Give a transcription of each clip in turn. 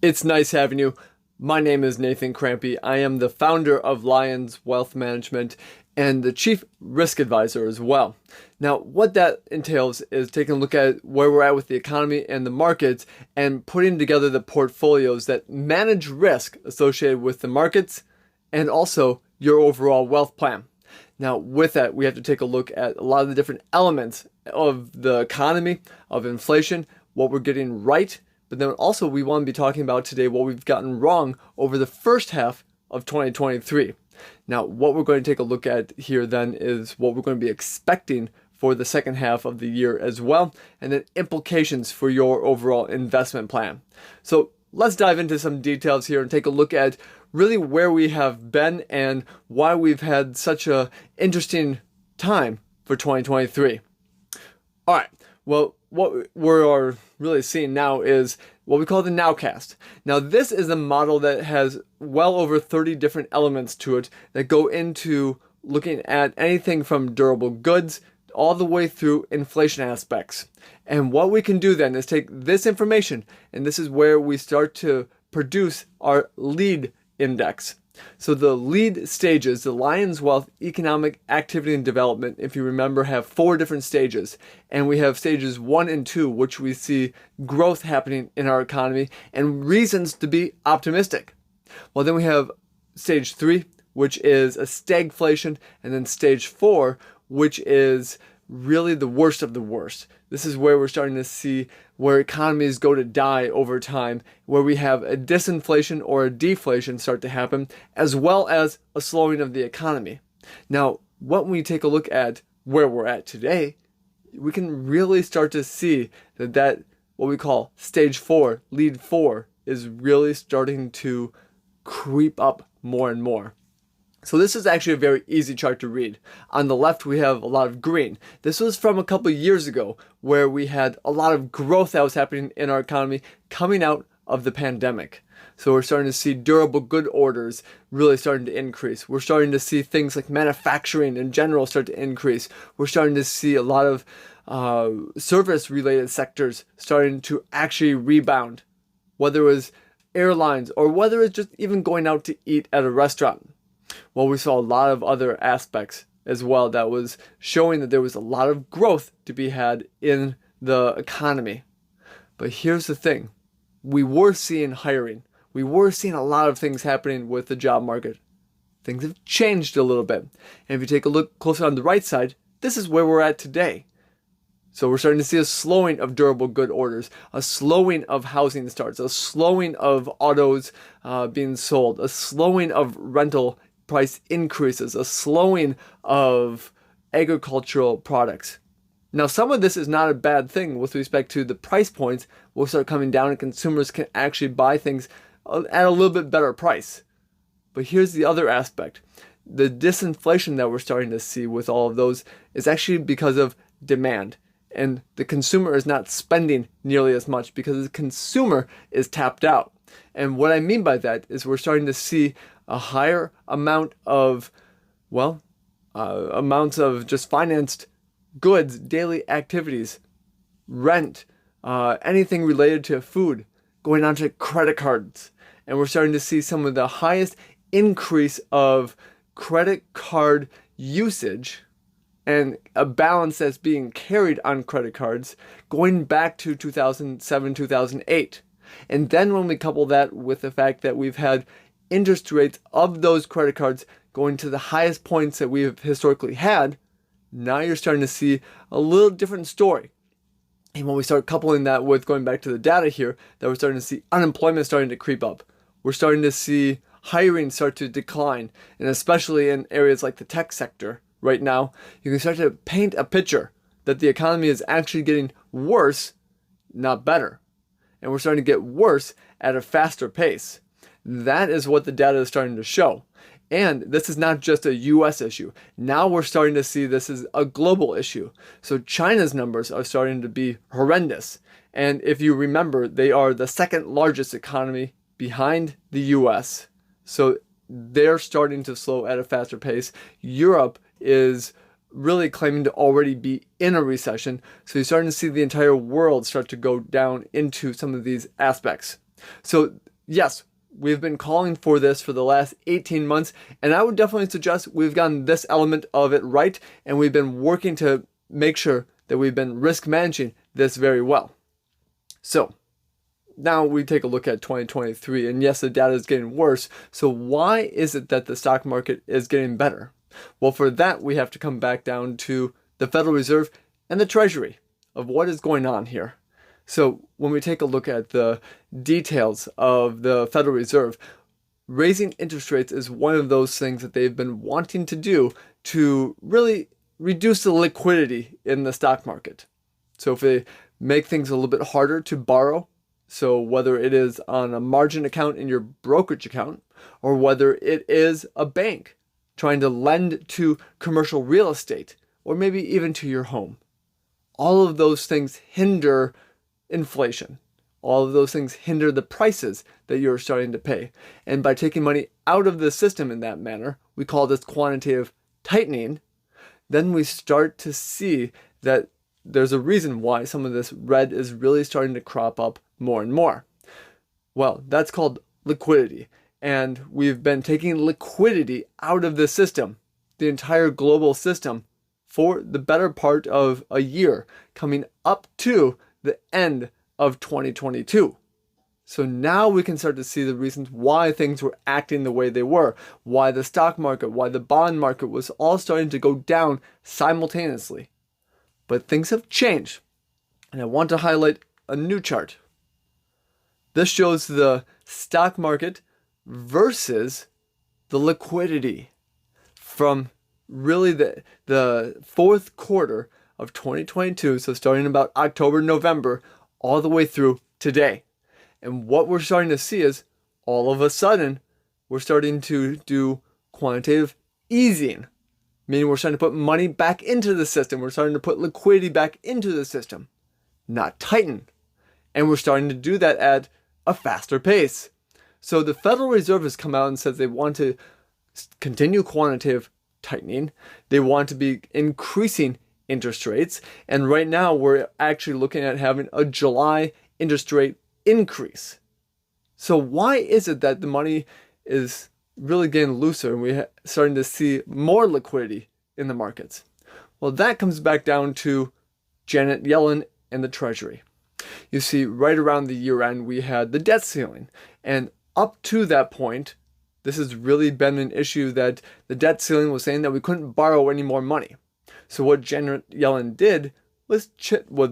It's nice having you. My name is Nathan Kampe. I am the founder of Lions Wealth Management and the chief risk advisor as well. Now, what that entails is taking a look at where we're at with the economy and the markets and putting together the portfolios that manage risk associated with the markets and also your overall wealth plan. Now, with that, we have to take a look at a lot of the different elements of the economy, of inflation, what we're getting right. But then also we want to be talking about today what we've gotten wrong over the first half of 2023. Now, what we're going to take a look at here then is what we're going to be expecting for the second half of the year as well, and then implications for your overall investment plan. So let's dive into some details here and take a look at really where we have been and why we've had such a interesting time for 2023. All right. Well, what we're really seeing now is what we call the nowcast. Now, this is a model that has well over 30 different elements to it that go into looking at anything from durable goods all the way through inflation aspects. And what we can do then is take this information, and this is where we start to produce our lead index. So the lead stages, the Lions Wealth Economic Activity and Development, if you remember, have 4 different stages. And we have stages 1 and 2, which we see growth happening in our economy and reasons to be optimistic. Well, then we have stage 3, which is a stagflation, and then stage 4, which is really the worst of the worst. This is where we're starting to see where economies go to die over time, where we have a disinflation or a deflation start to happen, as well as a slowing of the economy. Now, when we take a look at where we're at today, we can really start to see that what we call stage 4, lead 4, is really starting to creep up more and more. So this is actually a very easy chart to read. On the left, we have a lot of green. This was from a couple of years ago where we had a lot of growth that was happening in our economy coming out of the pandemic. So we're starting to see durable good orders really starting to increase. We're starting to see things like manufacturing in general start to increase. We're starting to see a lot of service-related sectors starting to actually rebound, whether it was airlines or whether it's just even going out to eat at a restaurant. Well, we saw a lot of other aspects as well that was showing that there was a lot of growth to be had in the economy. But here's the thing. We were seeing hiring. We were seeing a lot of things happening with the job market. Things have changed a little bit. And if you take a look closer on the right side, this is where we're at today. So we're starting to see a slowing of durable good orders, a slowing of housing starts, a slowing of autos being sold, a slowing of rental price increases, a slowing of agricultural products. Now, some of this is not a bad thing with respect to the price points will start coming down and consumers can actually buy things at a little bit better price. But here's the other aspect. The disinflation that we're starting to see with all of those is actually because of demand. And the consumer is not spending nearly as much because the consumer is tapped out. And what I mean by that is we're starting to see a higher amount of, amounts of just financed goods, daily activities, rent, anything related to food, going on to credit cards. And we're starting to see some of the highest increase of credit card usage and a balance that's being carried on credit cards going back to 2007, 2008. And then when we couple that with the fact that we've had interest rates of those credit cards going to the highest points that we've historically had, now you're starting to see a little different story. And when we start coupling that with going back to the data here, that we're starting to see unemployment starting to creep up. We're starting to see hiring start to decline, and especially in areas like the tech sector right now, you can start to paint a picture that the economy is actually getting worse, not better. And we're starting to get worse at a faster pace. That is what the data is starting to show. And this is not just a US issue. Now we're starting to see this as a global issue. So China's numbers are starting to be horrendous. And if you remember, they are the second largest economy behind the US. So they're starting to slow at a faster pace. Europe is really claiming to already be in a recession. So you're starting to see the entire world start to go down into some of these aspects. So Yes, we've been calling for this for the last 18 months, and I would definitely suggest we've gotten this element of it right, and we've been working to make sure that we've been risk managing this very well. So now we take a look at 2023, and yes, the data is getting worse. So why is it that the stock market is getting better? Well, for that, we have to come back down to the Federal Reserve and the Treasury of what is going on here. So when we take a look at the details of the Federal Reserve, raising interest rates is one of those things that they've been wanting to do to really reduce the liquidity in the stock market. So if they make things a little bit harder to borrow, so whether it is on a margin account in your brokerage account, or whether it is a bank trying to lend to commercial real estate, or maybe even to your home, all of those things hinder inflation. All of those things hinder the prices that you're starting to pay. And by taking money out of the system in that manner, we call this quantitative tightening, then we start to see that there's a reason why some of this red is really starting to crop up more and more. Well, that's called liquidity. And we've been taking liquidity out of the system, the entire global system, for the better part of a year, coming up to the end of 2022. So now we can start to see the reasons why things were acting the way they were, why the stock market, why the bond market was all starting to go down simultaneously. But things have changed, and I want to highlight a new chart. This shows the stock market versus the liquidity from really the fourth quarter of 2022, so starting about October, November, all the way through today. And what we're starting to see is all of a sudden, we're starting to do quantitative easing, meaning we're starting to put money back into the system. We're starting to put liquidity back into the system, not tighten. And we're starting to do that at a faster pace. So the Federal Reserve has come out and says they want to continue quantitative tightening. They want to be increasing interest rates. And right now we're actually looking at having a July interest rate increase. So why is it that the money is really getting looser and we're starting to see more liquidity in the markets? Well, that comes back down to Janet Yellen and the Treasury. You see, right around the year end, we had the debt ceiling. And up to that point, this has really been an issue that the debt ceiling was saying that we couldn't borrow any more money. So what Janet Yellen did was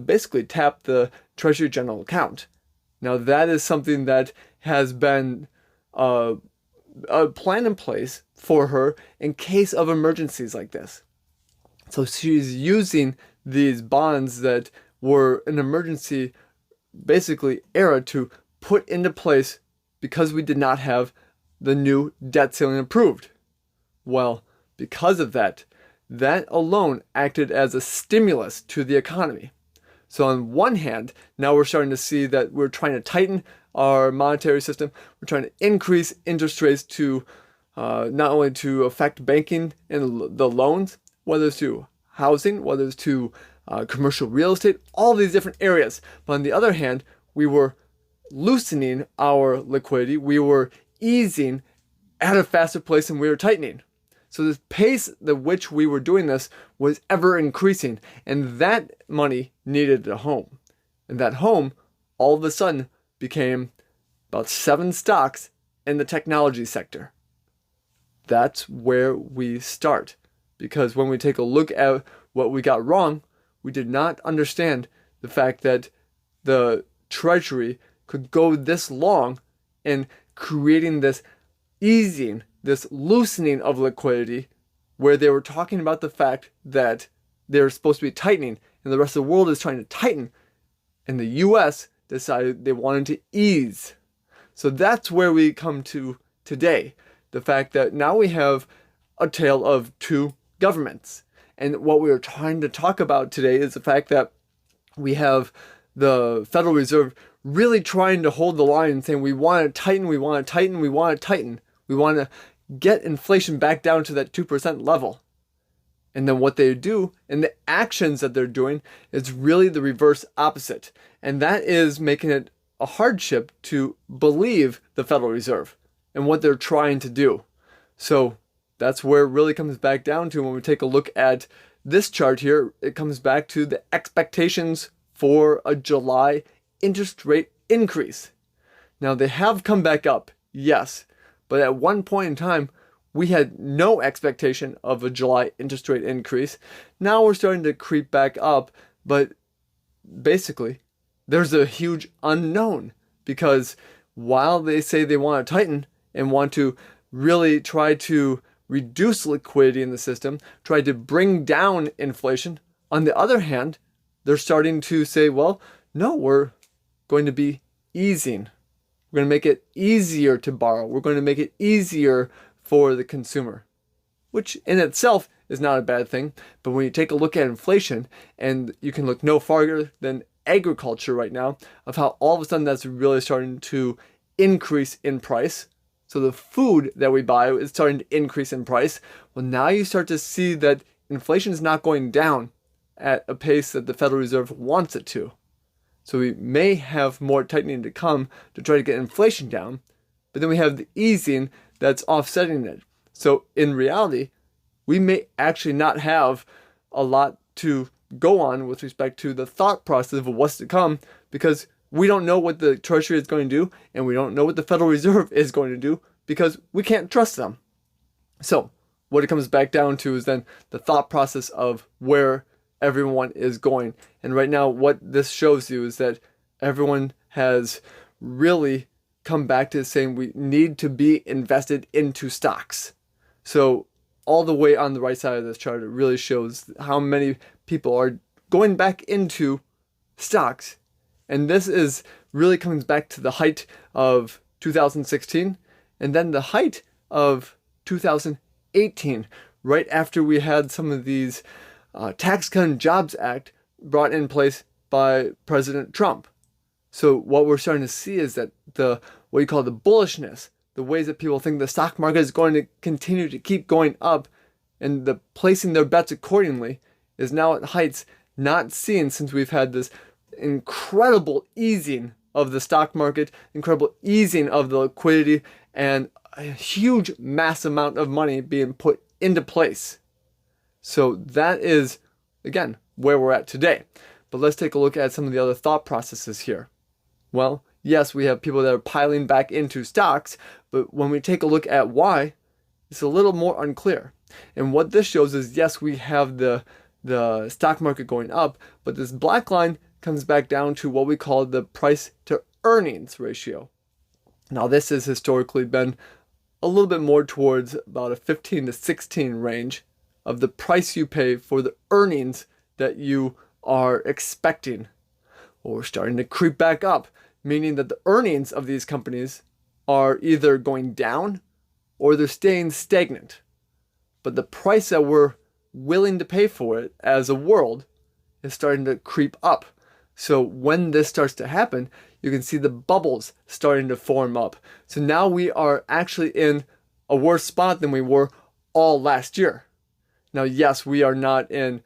basically tap the Treasury General account. Now that is something that has been a plan in place for her in case of emergencies like this. So she's using these bonds that were an emergency basically era to put into place because we did not have the new debt ceiling approved. Well, because of that alone acted as a stimulus to the economy. So on one hand, now we're starting to see that we're trying to tighten our monetary system. We're trying to increase interest rates to not only to affect banking and the loans, whether it's to housing, whether it's to commercial real estate, all these different areas. But on the other hand, we were loosening our liquidity. We were easing at a faster pace than we were tightening. So the pace at which we were doing this was ever increasing, and that money needed a home. And that home, all of a sudden, became about 7 stocks in the technology sector. That's where we start. Because when we take a look at what we got wrong, we did not understand the fact that the Treasury could go this long in creating this easing, this loosening of liquidity, where they were talking about the fact that they're supposed to be tightening and the rest of the world is trying to tighten, and the US decided they wanted to ease. So that's where we come to today. The fact that now we have a tale of two governments. And what we are trying to talk about today is the fact that we have the Federal Reserve really trying to hold the line and saying we want to tighten, we want to tighten, we want to tighten. We want to get inflation back down to that 2% level. And then what they do and the actions that they're doing is really the reverse opposite. And that is making it a hardship to believe the Federal Reserve and what they're trying to do. So that's where it really comes back down to when we take a look at this chart here. It comes back to the expectations for a July interest rate increase. Now they have come back up, yes, but at one point in time, we had no expectation of a July interest rate increase. Now we're starting to creep back up, but basically, there's a huge unknown, because while they say they want to tighten and want to really try to reduce liquidity in the system, try to bring down inflation, on the other hand, they're starting to say, well, no, we're going to be easing. We're going to make it easier to borrow. We're going to make it easier for the consumer, which in itself is not a bad thing. But when you take a look at inflation, and you can look no farther than agriculture right now, of how all of a sudden that's really starting to increase in price. So the food that we buy is starting to increase in price. Well, now you start to see that inflation is not going down at a pace that the Federal Reserve wants it to. So we may have more tightening to come to try to get inflation down, but then we have the easing that's offsetting it. So in reality, we may actually not have a lot to go on with respect to the thought process of what's to come, because we don't know what the Treasury is going to do, and we don't know what the Federal Reserve is going to do, because we can't trust them. So what it comes back down to is then the thought process of where everyone is going. And right now, what this shows you is that everyone has really come back to saying we need to be invested into stocks. So all the way on the right side of this chart, it really shows how many people are going back into stocks. And this is really coming back to the height of 2016, and then the height of 2018, right after we had some of these Tax Cut and Jobs Act brought in place by President Trump. So what we're starting to see is that what you call the bullishness, the ways that people think the stock market is going to continue to keep going up, and the placing their bets accordingly, is now at heights not seen since we've had this incredible easing of the stock market, incredible easing of the liquidity, and a huge mass amount of money being put into place. So that is, again, where we're at today. But let's take a look at some of the other thought processes here. Well, yes, we have people that are piling back into stocks, but when we take a look at why, it's a little more unclear. And what this shows is, yes, we have the stock market going up, but this black line comes back down to what we call the price to earnings ratio. Now, this has historically been a little bit more towards about a 15 to 16 range of the price you pay for the earnings that you are expecting. Well, we're starting to creep back up, meaning that the earnings of these companies are either going down or they're staying stagnant. But the price that we're willing to pay for it as a world is starting to creep up. So when this starts to happen, you can see the bubbles starting to form up. So now we are actually in a worse spot than we were all last year. Now, yes, we are not in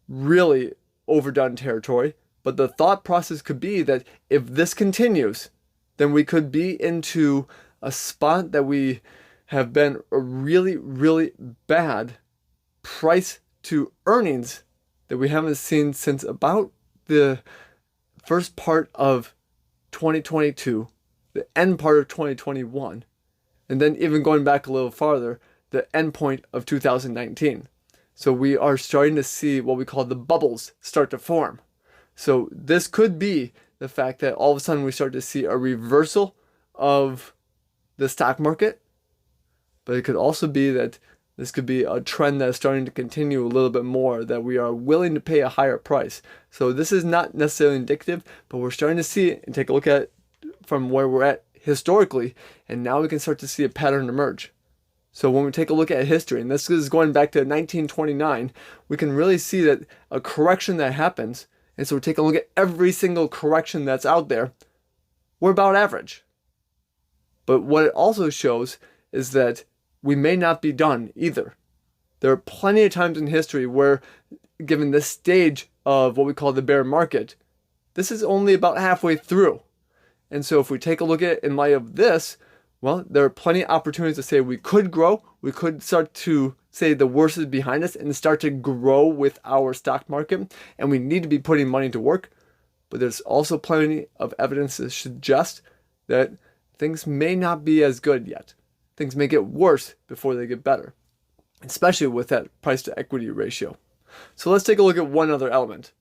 really overdone territory, but the thought process could be that if this continues, then we could be into a spot that we have been a really, really bad price to earnings that we haven't seen since about the first part of 2022, the end part of 2021, and then even going back a little farther, the end point of 2019. So we are starting to see what we call the bubbles start to form. So this could be the fact that all of a sudden we start to see a reversal of the stock market, but it could also be that this could be a trend that's starting to continue a little bit more, that we are willing to pay a higher price. So this is not necessarily indicative, but we're starting to see it and take a look at it from where we're at historically, and now we can start to see a pattern emerge. So when we take a look at history, and this is going back to 1929, we can really see that a correction that happens, and so we take a look at every single correction that's out there, we're about average. But what it also shows is that we may not be done either. There are plenty of times in history where, given this stage of what we call the bear market, this is only about halfway through. And so if we take a look at it in light of this, well, there are plenty of opportunities to say we could grow. We could start to say the worst is behind us and start to grow with our stock market. And we need to be putting money to work. But there's also plenty of evidence to suggest that things may not be as good yet. Things may get worse before they get better, especially with that price to equity ratio. So let's take a look at one other element.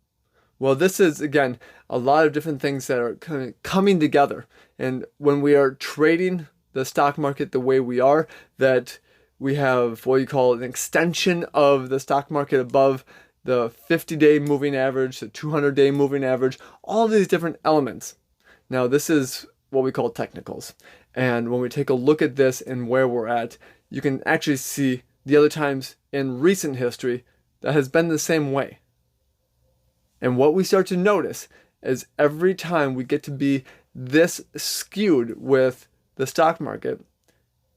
Well, this is, again, a lot of different things that are kind of coming together. And when we are trading the stock market the way we are, that we have what you call an extension of the stock market above the 50-day moving average, the 200-day moving average, all these different elements. Now, this is what we call technicals. And when we take a look at this and where we're at, you can actually see the other times in recent history that has been the same way. And what we start to notice is every time we get to be this skewed with the stock market,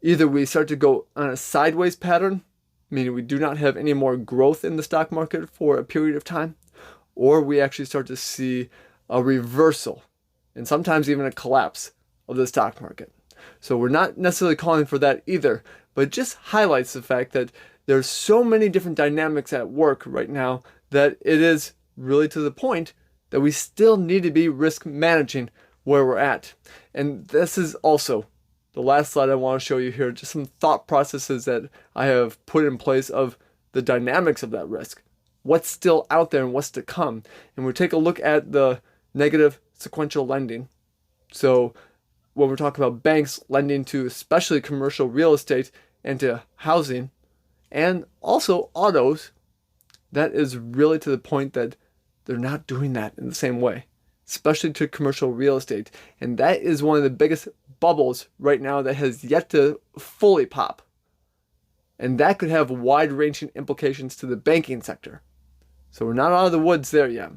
either we start to go on a sideways pattern, meaning we do not have any more growth in the stock market for a period of time, or we actually start to see a reversal and sometimes even a collapse of the stock market. So we're not necessarily calling for that either, but it just highlights the fact that there's so many different dynamics at work right now that it is really to the point that we still need to be risk managing where we're at. And this is also the last slide I want to show you here, just some thought processes that I have put in place of the dynamics of that risk. What's still out there and what's to come. And we take a look at the negative sequential lending. So when we're talking about banks lending to especially commercial real estate and to housing and also autos, that is really to the point that they're not doing that in the same way, especially to commercial real estate. And that is one of the biggest bubbles right now that has yet to fully pop. And that could have wide-ranging implications to the banking sector. So we're not out of the woods there yet.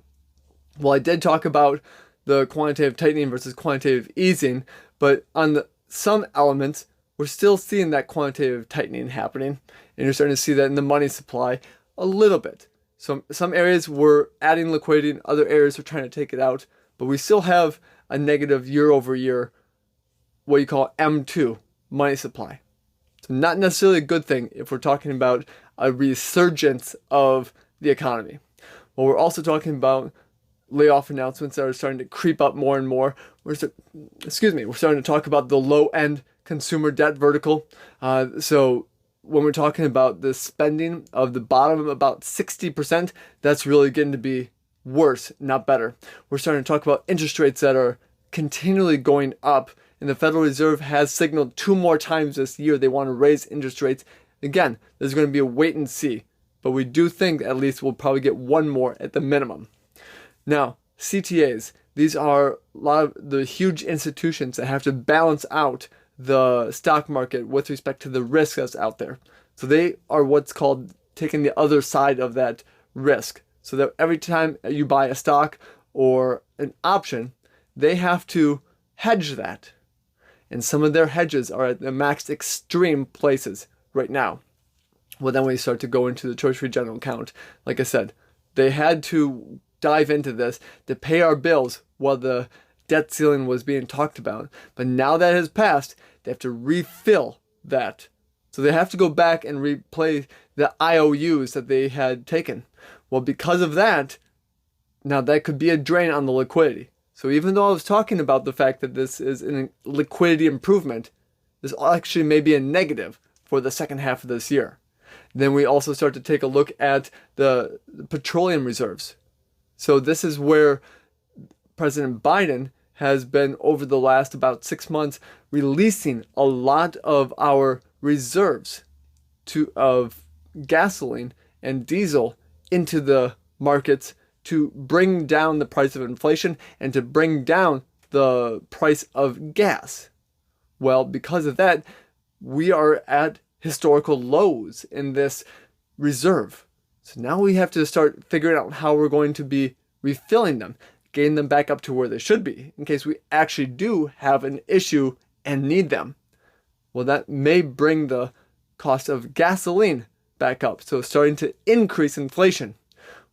Well, I did talk about the quantitative tightening versus quantitative easing, but on some elements, we're still seeing that quantitative tightening happening. And you're starting to see that in the money supply a little bit. So some areas we're adding liquidity, in other areas we're trying to take it out, but we still have a negative year over year, what you call M2, money supply. So not necessarily a good thing if we're talking about a resurgence of the economy. Well, we're also talking about layoff announcements that are starting to creep up more and more. We're starting to talk about the low-end consumer debt vertical. So when we're talking about the spending of the bottom about 60%, that's really getting to be worse, not better. We're starting to talk about interest rates that are continually going up, and the Federal Reserve has signaled 2 more times this year they want to raise interest rates. Again, there's going to be a wait and see, but we do think at least we'll probably get 1 more at the minimum. Now, CTAs, these are a lot of the huge institutions that have to balance out the stock market with respect to the risk that's out there. So they are what's called taking the other side of that risk. So that every time you buy a stock or an option, they have to hedge that. And some of their hedges are at the max extreme places right now. Well, then we start to go into the Treasury General Account. Like I said, they had to dive into this to pay our bills while the debt ceiling was being talked about. But now that has passed, they have to refill that. So they have to go back and replay the IOUs that they had taken. Well, because of that, now that could be a drain on the liquidity. So even though I was talking about the fact that this is a liquidity improvement, this actually may be a negative for the second half of this year. Then we also start to take a look at the petroleum reserves. So this is where President Biden has been, over the last about 6 months, releasing a lot of our reserves of gasoline and diesel into the markets to bring down the price of inflation and to bring down the price of gas. Well, because of that, we are at historical lows in this reserve. So now we have to start figuring out how we're going to be refilling them, getting them back up to where they should be in case we actually do have an issue and need them. Well, that may bring the cost of gasoline back up, so starting to increase inflation.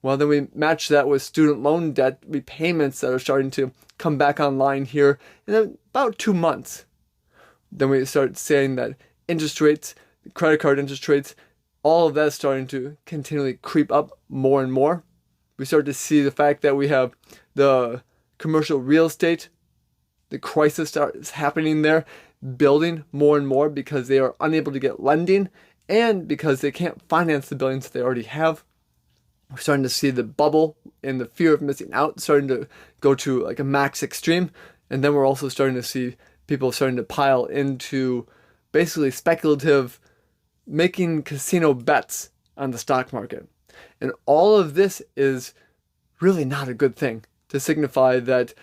Well, then we match that with student loan debt repayments that are starting to come back online here in about 2 months. Then we start saying that interest rates, credit card interest rates, all of that is starting to continually creep up more and more. We start to see the fact that we have the commercial real estate, the crisis starts happening there, building more and more because they are unable to get lending and because they can't finance the buildings that they already have. We're starting to see the bubble and the fear of missing out starting to go to like a max extreme. And then we're also starting to see people starting to pile into basically speculative, making casino bets on the stock market. And all of this is really not a good thing to signify that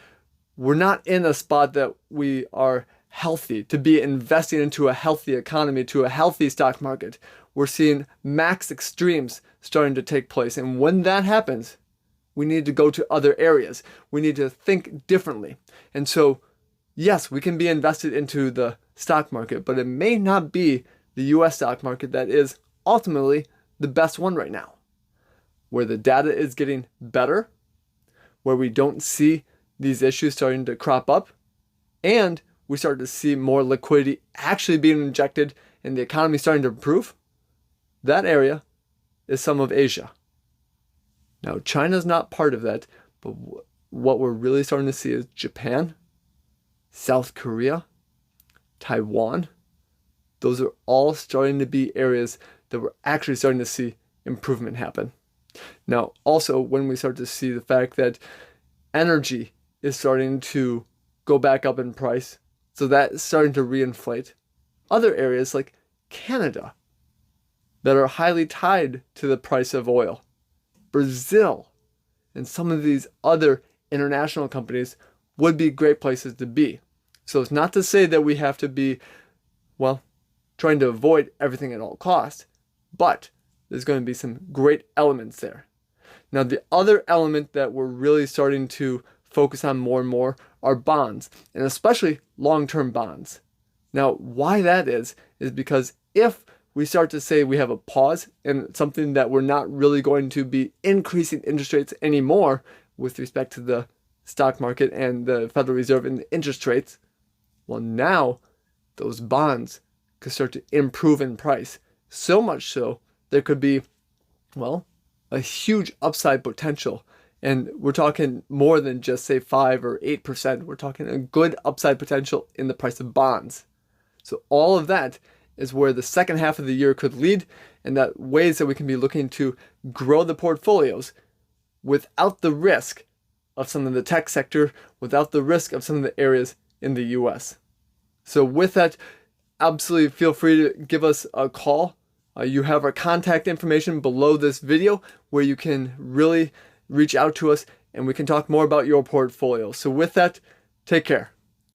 we're not in a spot that we are healthy, to be investing into a healthy economy, to a healthy stock market. We're seeing max extremes starting to take place. And when that happens, we need to go to other areas. We need to think differently. And so, yes, we can be invested into the stock market, but it may not be the US stock market that is ultimately the best one right now, where the data is getting better, where we don't see these issues starting to crop up, and we start to see more liquidity actually being injected and the economy starting to improve. That area is some of Asia. Now, China's not part of that, but what we're really starting to see is Japan, South Korea, Taiwan. Those are all starting to be areas that we're actually starting to see improvement happen. Now, also, when we start to see the fact that energy is starting to go back up in price, so that's starting to reinflate. Other areas like Canada that are highly tied to the price of oil, Brazil, and some of these other international companies would be great places to be. So it's not to say that we have to be, well, trying to avoid everything at all costs, but there's going to be some great elements there. Now, the other element that we're really starting to focus on more and more are bonds, and especially long-term bonds. Now, why that is because if we start to say we have a pause and something that we're not really going to be increasing interest rates anymore with respect to the stock market and the Federal Reserve and the interest rates, well, now those bonds could start to improve in price. So much so, there could be, well, a huge upside potential. And we're talking more than just, say, 5 or 8%. We're talking a good upside potential in the price of bonds. So all of that is where the second half of the year could lead, and that ways that we can be looking to grow the portfolios without the risk of some of the tech sector, without the risk of some of the areas in the US. So with that, absolutely feel free to give us a call. You have our contact information below this video where you can really reach out to us and we can talk more about your portfolio. So with that, take care.